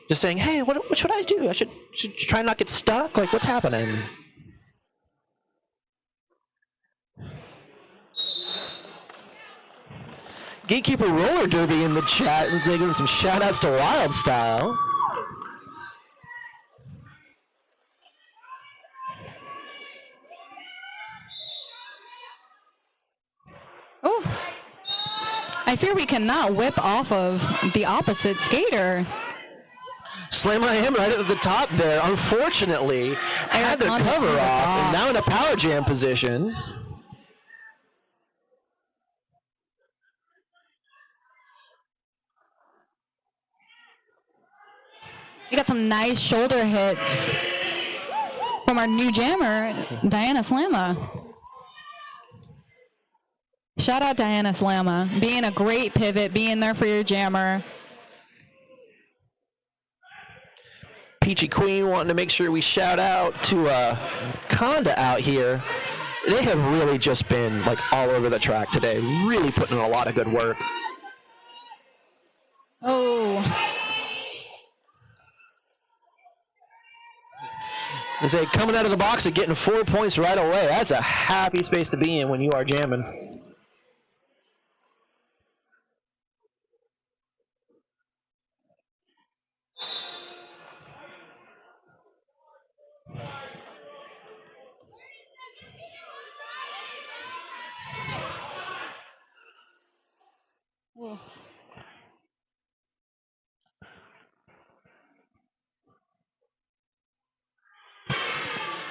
Just saying, hey, what should I do? I should try and not get stuck? Like, what's happening? Gatekeeper Roller Derby in the chat and they giving some shout outs to Wild Style. Oh, I fear we cannot whip off of the opposite skater. Slam I am right at the top there. Unfortunately, had the Honda cover to the off and box. now in a power jam position. We got some nice shoulder hits from our new jammer, Diana Slamma. Shout out Diana Slamma, being a great pivot, being there for your jammer. Peachy Queen wanting to make sure we shout out to Conda out here. They have really just been like all over the track today, really putting in a lot of good work. Oh, They say coming out of the box and getting 4 points right away. That's a happy space to be in when you are jamming.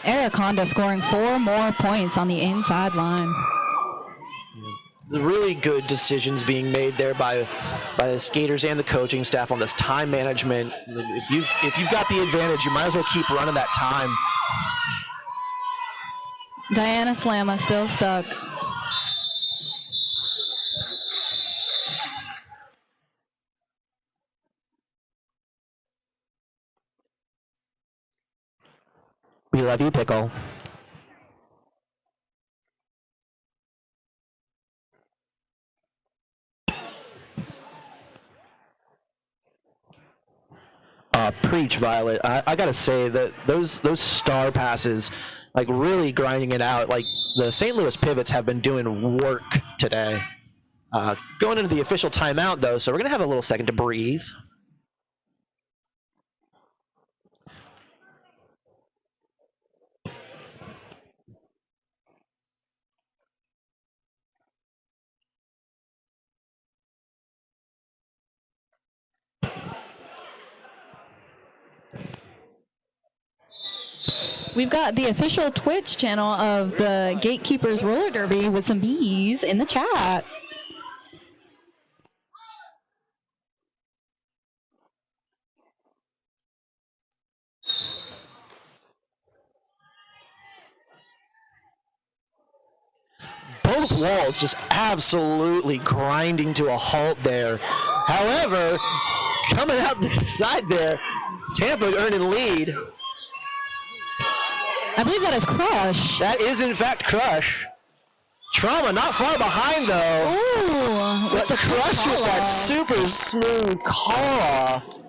Eric Honda scoring 4 more points on the inside line. The really good decisions being made there by the skaters and the coaching staff on this time management. If you've got the advantage, you might as well keep running that time. Diana Slamma still stuck. We love you, Pickle. Preach, Violet. I gotta say that those star passes, like really grinding it out. Like the St. Louis pivots have been doing work today. Going into the official timeout though, so we're gonna have a little second to breathe. We've got the official Twitch channel of the Gatekeepers Roller Derby with some bees in the chat. Both walls just absolutely grinding to a halt there. However, coming out the side there, Tampa earning lead. I believe that is Crush. That is in fact Crush. Trauma not far behind though. Ooh, But Crush with that super smooth call off.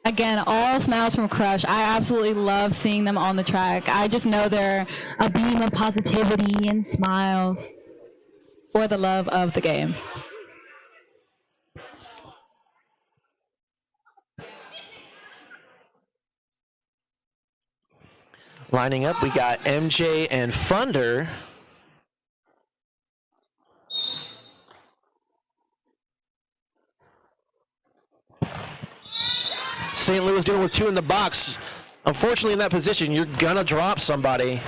Again, all smiles from Crush. I absolutely love seeing them on the track. I just know they're a beam of positivity and smiles for the love of the game. Lining up, we got MJ and Funder. St. Louis dealing with 2 in the box. Unfortunately, in that position, you're gonna drop somebody.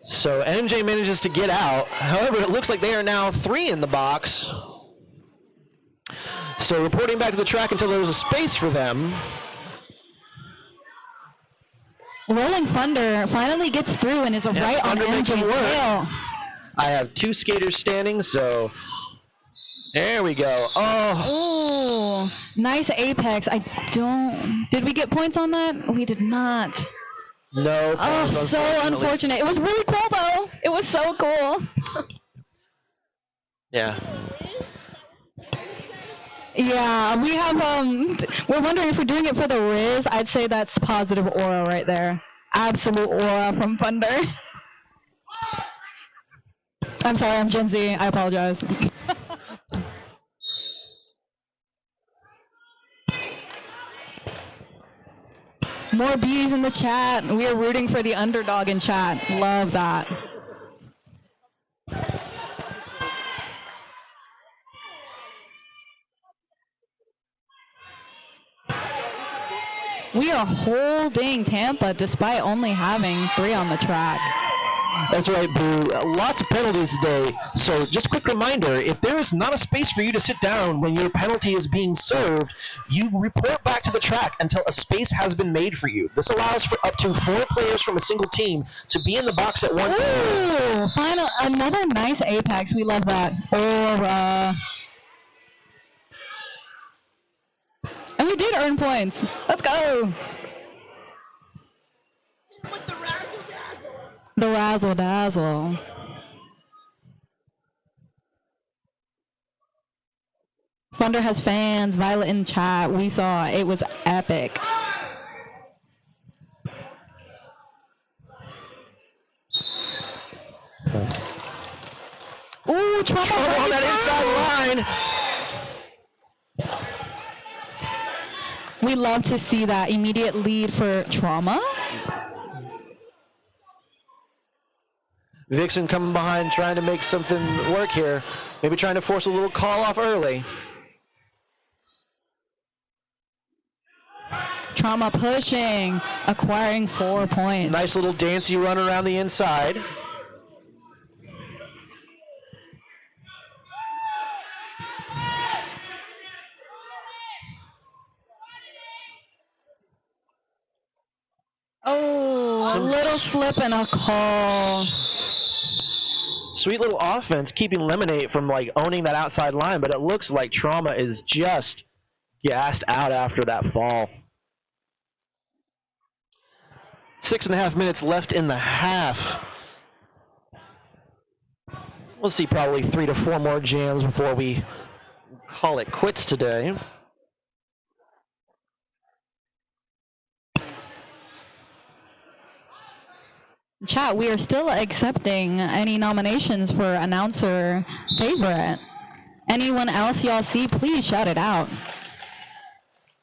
So MJ manages to get out. However, it looks like they are now 3 in the box. So reporting back to the track until there's a space for them. Rolling Thunder finally gets through and is right on Thunder makes MJ's it work. tail. I have 2 skaters standing, so there we go. Oh, Ooh, nice apex. Did we get points on that? We did not. no. Oh, points, so unfortunately. unfortunate. It was really cool though. It was so cool. Yeah. Yeah, we have, we're wondering if we're doing it for the Riz. I'd say that's positive aura right there. Absolute aura from Thunder. I'm sorry, I'm Gen Z. I apologize. More B's in the chat. We are rooting for the underdog in chat. Love that. We are holding Tampa despite only having 3 on the track. That's right, Boo. Lots of penalties today. So just a quick reminder, if there is not a space for you to sit down when your penalty is being served, you report back to the track until a space has been made for you. This allows for up to 4 players from a single team to be in the box at one time. Ooh, final, another nice apex. We love that. Aura. And we did earn points. Let's go. The razzle dazzle. Thunder has fans. Violet in chat. We saw it was epic. Ooh, trouble on that inside line. We love to see that immediate lead for Trauma. Vixen coming behind, trying to make something work here. Maybe trying to force a little call off early. Trauma pushing, acquiring 4 points. Nice little dancey run around the inside. Oh, a little slip and a call. Sweet little offense, keeping Lemonade from like owning that outside line, but it looks like Trauma is just gassed out after that fall. 6.5 minutes left in the half. We'll see probably 3 to 4 more jams before we call it quits today. Chat, we are still accepting any nominations for announcer favorite. Anyone else y'all see, please shout it out.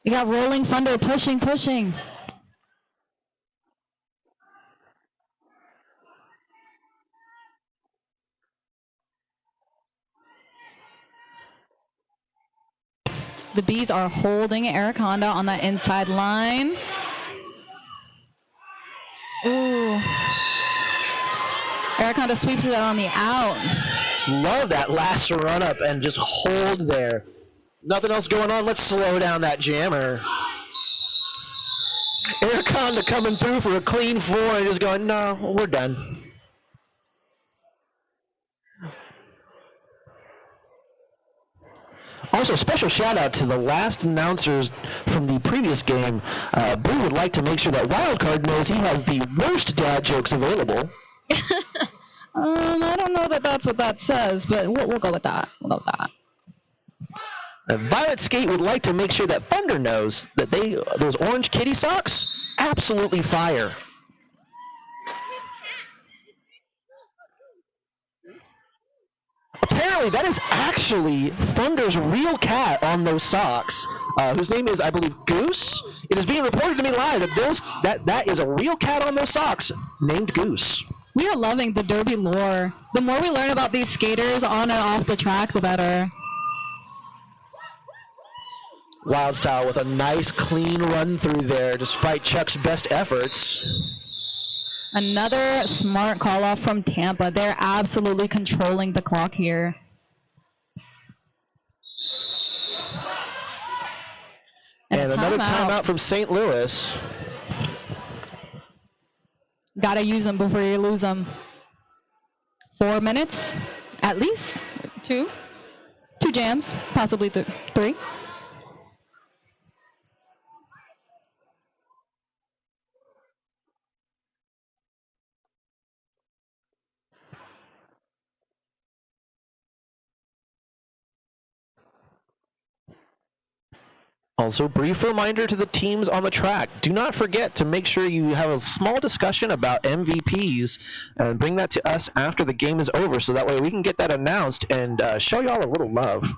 We got Rolling Thunder pushing. The Bees are holding Eric Honda on that inside line. Ooh. Eric Honda sweeps it on the out. Love that last run up and just hold there. Nothing else going on. Let's slow down that jammer. Eric Honda coming through for a clean 4 and just going, no, we're done. Also, special shout out to the last announcers from the previous game. Boo would like to make sure that Wildcard knows he has the worst dad jokes available. I don't know that that's what that says, but we'll go with that. We'll go with that. Violet Skate would like to make sure that Thunder knows that those orange kitty socks, absolutely fire. Apparently, that is actually Thunder's real cat on those socks, whose name is, I believe, Goose. It is being reported to me live that that is a real cat on those socks named Goose. We are loving the Derby lore. The more we learn about these skaters on and off the track, the better. Wildstyle with a nice, clean run through there, despite Chuck's best efforts. Another smart call off from Tampa. They're absolutely controlling the clock here. And another timeout from St. Louis. Gotta use them before you lose them. 4 minutes, at least. Two jams, possibly three. Also, brief reminder to the teams on the track. Do not forget to make sure you have a small discussion about MVPs and bring that to us after the game is over so that way we can get that announced and show y'all a little love.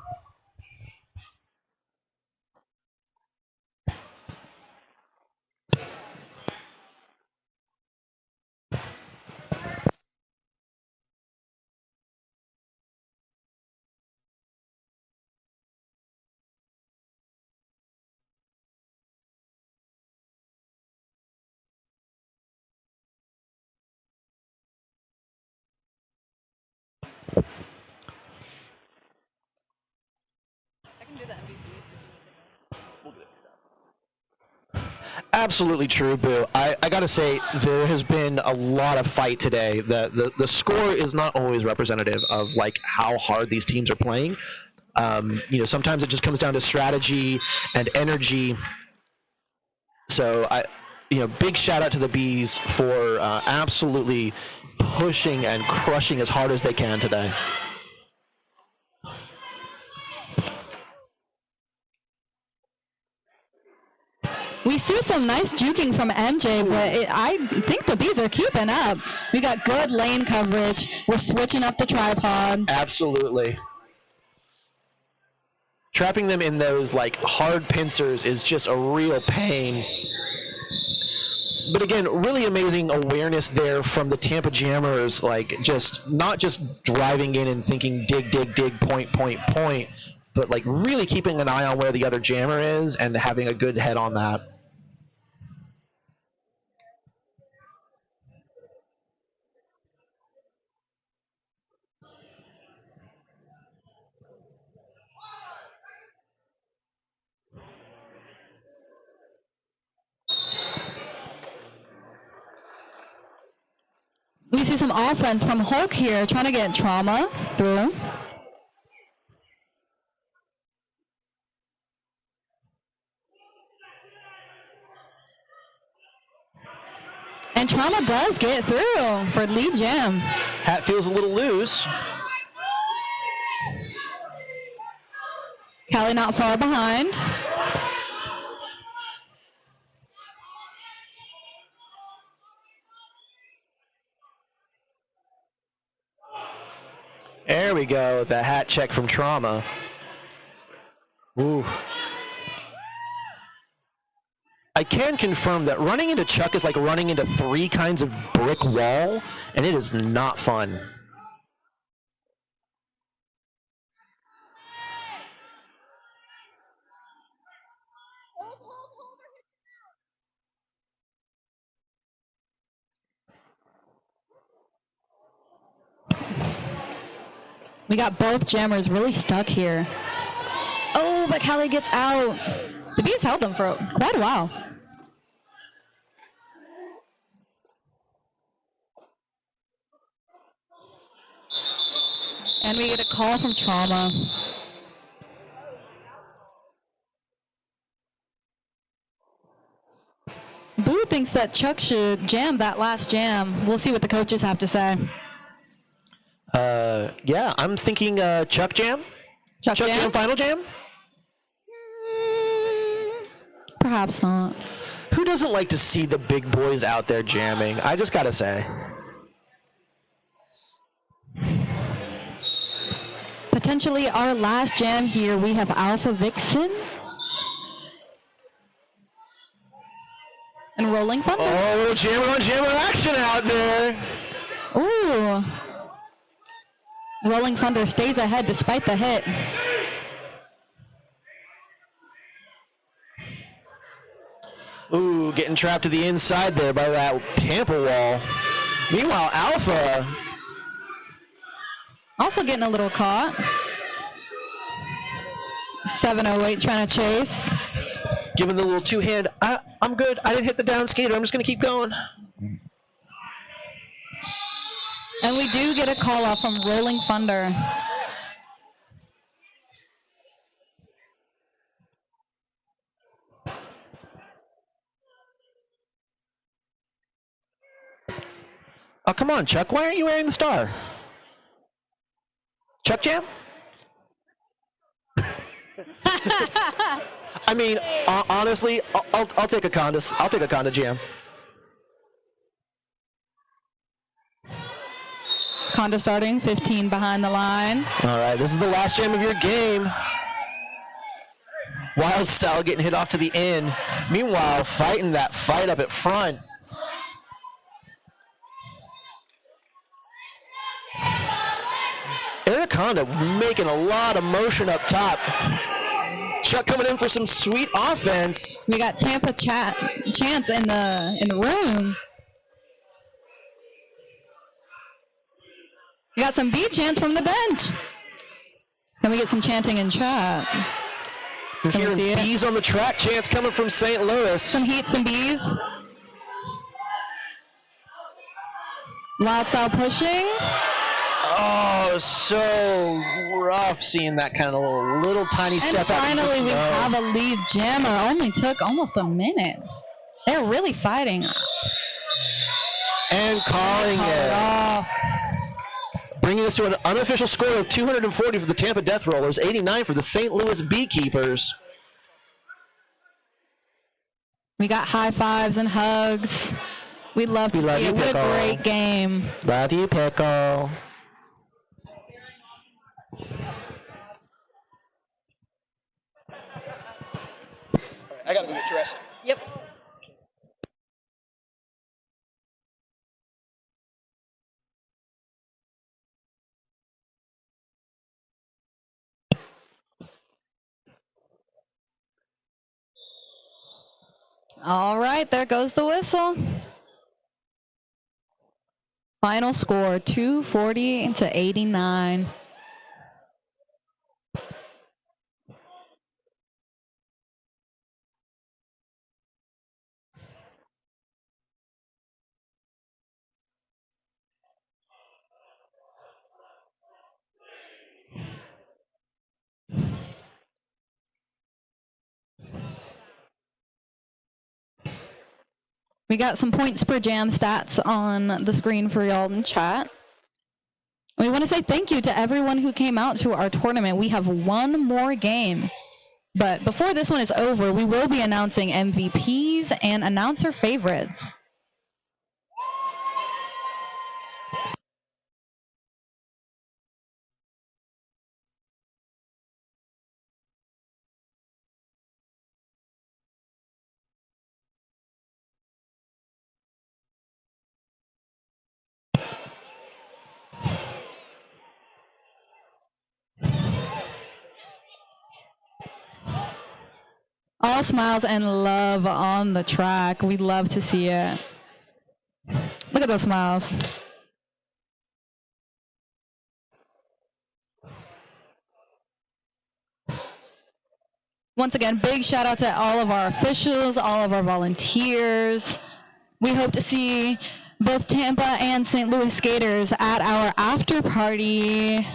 Absolutely true, Boo. I gotta say, there has been a lot of fight today. The score is not always representative of like how hard these teams are playing. Sometimes it just comes down to strategy and energy. So big shout out to the Bees for absolutely pushing and crushing as hard as they can today. We see some nice juking from MJ, but I think the Bees are keeping up. We got good lane coverage. We're switching up the tripod. Absolutely. Trapping them in those like hard pincers is just a real pain. But again, really amazing awareness there from the Tampa Jammers, like not just driving in and thinking dig, point, but like really keeping an eye on where the other jammer is and having a good head on that. We see some offense from Hulk here, trying to get Trauma through. And Trauma does get through for lead jam. Hat feels a little loose. Callie not far behind. There we go, the hat check from Trauma. Ooh. I can confirm that running into Chuck is like running into 3 kinds of brick wall, and it is not fun. We got both jammers really stuck here. Oh, but Callie gets out. The Bees held them for quite a while. And we get a call from Trauma. Boo thinks that Chuck should jam that last jam. We'll see what the coaches have to say. Yeah, I'm thinking Chuck jam. Chuck jam? Final jam? Perhaps not. Who doesn't like to see the big boys out there jamming? I just gotta say. Potentially our last jam here, we have Alpha Vixen. And Rolling Thunder. Oh, jammer on jammer action out there. Ooh. Rolling Thunder stays ahead despite the hit. Ooh, getting trapped to the inside there by that Tampa wall. Meanwhile, Alpha also getting a little caught. 708 trying to chase. Giving the little two-hand, I'm good. I didn't hit the down skater. I'm just going to keep going. And we do get a call off from Rolling Thunder. Oh, come on, Chuck. Why aren't you wearing the star? Chuck Jam? I mean, honestly, I'll take a Conda. I'll take a Conda Jam. Conda starting, 15 behind the line. All right, this is the last jam of your game. Wild Style getting hit off to the end. Meanwhile, fighting that fight up at front. Anaconda making a lot of motion up top. Chuck coming in for some sweet offense. We got Tampa Chance in the room. We got some B chants from the bench. Can we get some chanting in chat? Can we see it? Bees on the track chants coming from St. Louis. Some heat, some bees. Wild Style pushing. Oh, so rough seeing that kind of little tiny step out. And finally we have a lead jammer. Only took almost a minute. They're really fighting. And calling it off. Bringing us to an unofficial score of 240 for the Tampa Death Rollers, 89 for the St. Louis Beekeepers. We got high fives and hugs. We'd love to see it. What a great game. Love you, Pickle. I gotta go get dressed. Yep. All right, there goes the whistle. Final score, 240 to 89. We got some points per jam stats on the screen for y'all in chat. We want to say thank you to everyone who came out to our tournament. We have one more game. But before this one is over, we will be announcing MVPs and announcer favorites. All smiles and love on the track. We'd love to see it. Look at those smiles. Once again, big shout out to all of our officials, all of our volunteers. We hope to see both Tampa and St. Louis skaters at our after party